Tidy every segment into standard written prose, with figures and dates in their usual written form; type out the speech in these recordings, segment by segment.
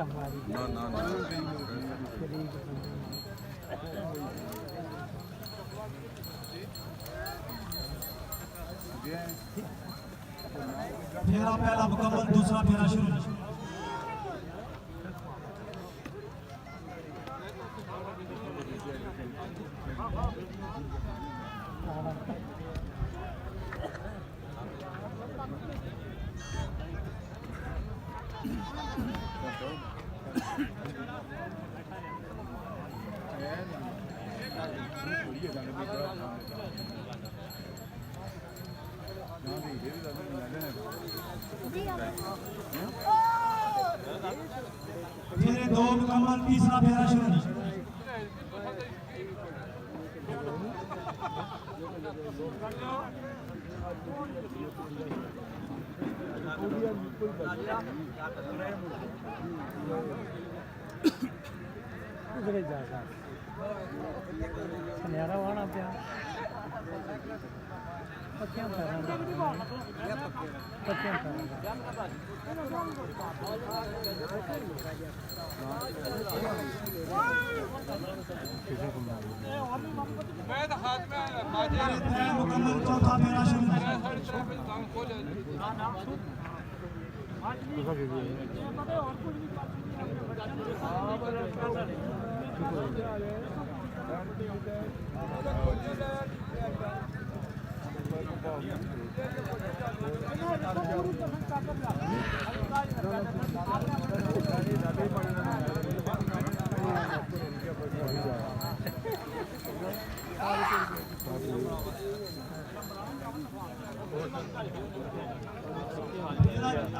ना ना ना फेरा पहला मुकम्मल, दूसरा फेरा शुरू। फेरे दो मुकम्मल, तीसरा फेरा शुरू। सुनहरा वाला पे पक्कियां मुकम्मल, चौथा फेरा शुरू।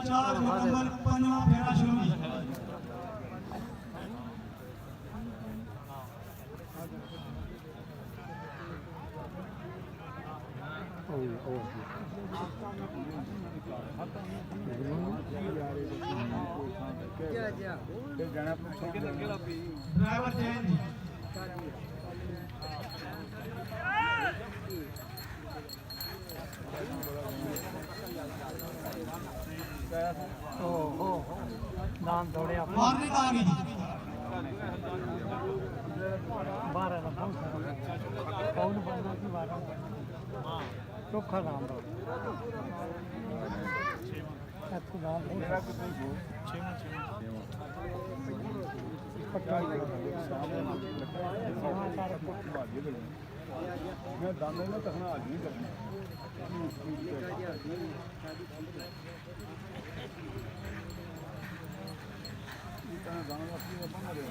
चार मुकम्मल, पंजवा फेरा शुरू। Driver change. नाम थोड़े वार्निंग आ गई। 12 ना कौन बनना की 12 चोखा नाम दो नाम मैं दाने में तखना आज नहीं करना दाना